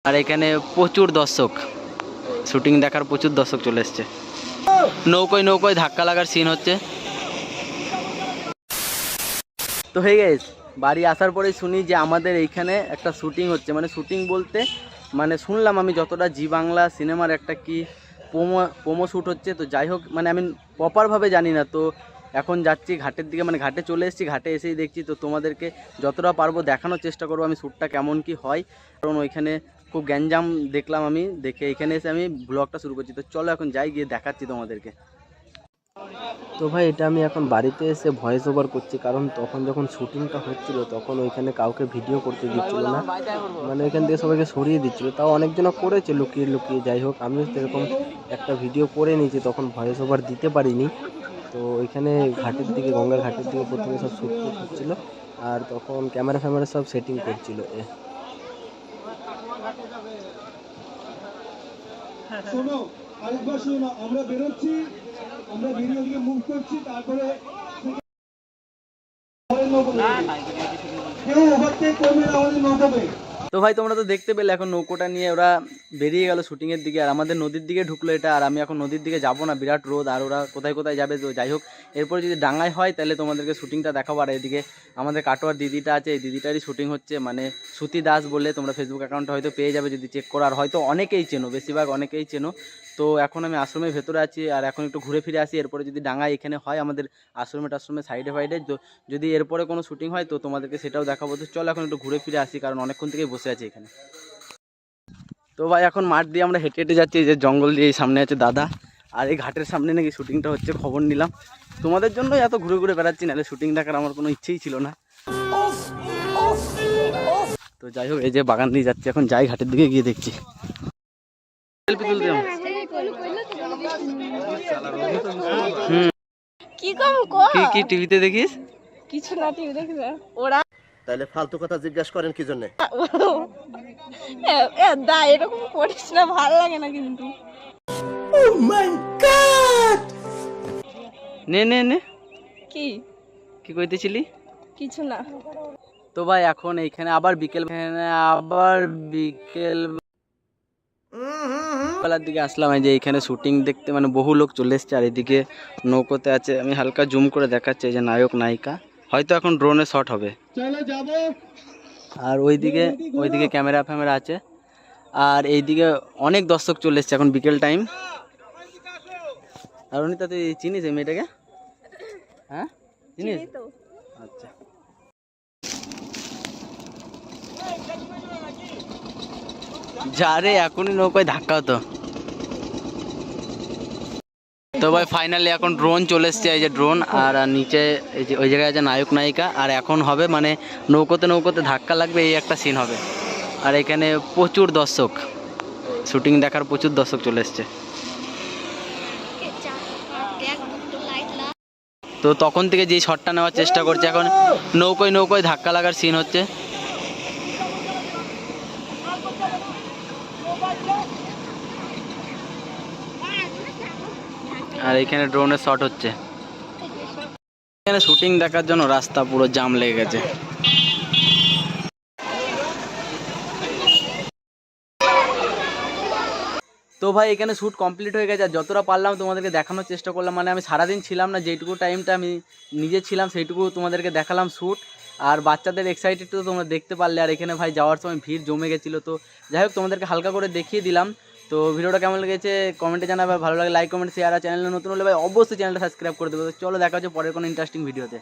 আর এখানে প্রচুর দর্শক, শুটিং দেখার প্রচুর দর্শক চলে এসছে। নৌকোয় নৌকোয় ধাক্কা লাগার সিন হচ্ছে। তো হয়ে গেছে বাড়ি আসার পরেই শুনি যে আমাদের এইখানে একটা শুটিং হচ্ছে, মানে শুটিং বলতে মানে শুনলাম আমি যতটা জি বাংলা সিনেমার একটা কি প্রোমো শ্যুট হচ্ছে। তো যাই হোক, মানে আমি প্রপারভাবে জানি না। তো এখন যাচ্ছি ঘাটের দিকে, মানে ঘাটে চলে এসেছি, ঘাটে এসেই দেখছি। তো তোমাদেরকে যতটা পারবো দেখানোর চেষ্টা করবো আমি শ্যুটটা কেমন কি হয়, কারণ ওইখানে খুব গ্যাঞ্জাম দেখলাম আমি, দেখে এখানে এসে আমি ব্লগটা শুরু করছি। তো চলো এখন যাই, গিয়ে দেখাচ্ছি তোমাদেরকে। তো ভাই এটা আমি এখন বাড়িতে এসে ভয়েস ওভার করছি, কারণ তখন যখন শুটিংটা হচ্ছিল তখন ওইখানে কাউকে ভিডিও করতে দিচ্ছিল না, মানে ওইখান থেকে সবাইকে সরিয়ে দিচ্ছিল। তাও অনেকজনা করেছে লুকিয়ে লুকিয়ে। যাই হোক, আমিও সেরকম একটা ভিডিও করে নিয়েছি, তখন ভয়েস ওভার দিতে পারিনি। তো ওইখানে ঘাটের দিকে, গঙ্গার ঘাটের দিকে প্রথমে সব শ্যুট হচ্ছিলো, আর তখন ক্যামেরা ফ্যামেরা সব সেটিং করছিল। শোনো, আরেকবার শোনো, আমরা বেরোচ্ছি, আমরা ভিডিও দিকে মুভ করছি, তারপরে কেউ ওভারটেক করবে না আমাদের নৌকাবে। তো ভাই তোমরা তো দেখতে পেলে এখন নৌকোটা নিয়ে ওরা বেরিয়ে গেল শুটিংয়ের দিকে, আর আমাদের নদীর দিকে ঢুকলো এটা। আর আমি এখন নদীর দিকে যাবো না, বিরাট রোদ, আর ওরা কোথায় কোথায় যাবে। তো যাই হোক, এরপরে যদি ডাঙায় হয় তাহলে তোমাদেরকে শুটিংটা দেখাবো। আর এদিকে আমাদের কাটোয়ার দিদিটা আছে, এই দিদিটারই শুটিং হচ্ছে, মানে শ্রুতি দাস বলে, তোমরা ফেসবুক অ্যাকাউন্টে হয়তো পেয়ে যাবে যদি চেক করো, আর হয়তো অনেকেই চেনো, বেশিরভাগ অনেকেই চেনো। তো এখন আমি আশ্রমের ভেতরে আছি, আর এখন একটু ঘুরে ফিরে আসি। এরপরে যদি ডাঙায় এখানে হয় আমাদের আশ্রমের সাইডে ফাইডে, যদি এরপরে কোনো শুটিং হয় তো তোমাদেরকে সেটাও দেখাবো। তো চলো এখন একটু ঘুরে ফিরে আসি, কারণ অনেকক্ষণ থেকেই বসে আছি এখানে। তো ভাই এখন মাঠ দিয়ে আমরা হেঁটে হেঁটে যাচ্ছি, যে জঙ্গল দিয়ে, এই সামনে আছে দাদা, আর এই ঘাটের সামনে নাকি শুটিংটা হচ্ছে, খবর নিলাম। তোমাদের জন্য এত ঘুরে ঘুরে বেড়াচ্ছি, নাহলে শুটিং দেখার আমার কোনো ইচ্ছেই ছিল না। তো যাই হোক, এই যে বাগান দিয়ে যাচ্ছি, এখন যাই ঘাটের দিকে গিয়ে দেখছি। সেলফি তুলতে কি টিভিতে দেখিস? কিছু না, টিভি দেখি না ওরা। তাহলে ফালতু কথা জিজ্ঞাসা করেন কি জন্য? দা এরকম করিস না, ভালো লাগে না কিন্তু। নে নে নে, কি কি কইতেছিলি? কিছু না। তো ভাই এখন এইখানে আবার বিকেল বেলার দিকে আসলাম, এই যে এইখানে শুটিং দেখতে, মানে বহু লোক চলে এসছে। আর এদিকে নৌকোতে আছে, আমি হালকা জুম করে দেখাচ্ছি, এই যে নায়ক নায়িকা, হয়তো এখন ড্রোনে শট হবে। আর ওইদিকে ক্যামেরা ফ্যামেরা আছে, আর এইদিকে অনেক দর্শক চলে এসছে, এখন বিকেল টাইম। আর অনিতা তুই চিনিস এই মেয়েটাকে? হ্যাঁ চিনিস? আচ্ছা। যা রে, এখনই নৌকায় ধাক্কা হতো। তো ভাই ফাইনালি এখন ড্রোন চলে এসছে, এই যে ড্রোন, আর নিচে এই যে ওই জায়গায় আছে নায়ক নায়িকা। আর এখন হবে মানে নৌকোতে নৌকোতে ধাক্কা লাগবে, এই একটা সিন হবে। আর এখানে প্রচুর দর্শক, শুটিং দেখার প্রচুর দর্শক চলে এসছে। তো তখন থেকে যেই শটটা নেওয়ার চেষ্টা করছে, এখন নৌকোয় নৌকোয় ধাক্কা লাগার সিন হচ্ছে। আর এখানে ড্রোনের শট হচ্ছে। এখানে শুটিং দেখার জন্য রাস্তা পুরো জাম লেগে গেছে। তো ভাই এখানে শ্যুট কমপ্লিট হয়ে গেছে, আর যতটা পারলাম তোমাদেরকে দেখানোর চেষ্টা করলাম। মানে আমি সারাদিন ছিলাম না, যেটুকু টাইমটা আমি নিজে ছিলাম সেইটুকু তোমাদেরকে দেখালাম শ্যুট। আর বাচ্চাদের এক্সাইটেড তো তোমরা দেখতে পারলে। আর এখানে ভাই যাওয়ার সময় ভিড় জমে গেছিলো। তো যাই হোক, তোমাদেরকে হালকা করে দেখিয়ে দিলাম। তো ভিডিওটা কেমন লেগেছে কমেন্টে জানাবে, ভালো লাগে লাইক কমেন্ট শেয়ার, আর চ্যানেলে নতুন হলে ভাই অবশ্যই চ্যানেলটা সাবস্ক্রাইব করে দেবে। তো চলো দেখা হচ্ছে পরের কোনো ইন্টারেস্টিং ভিডিওতে।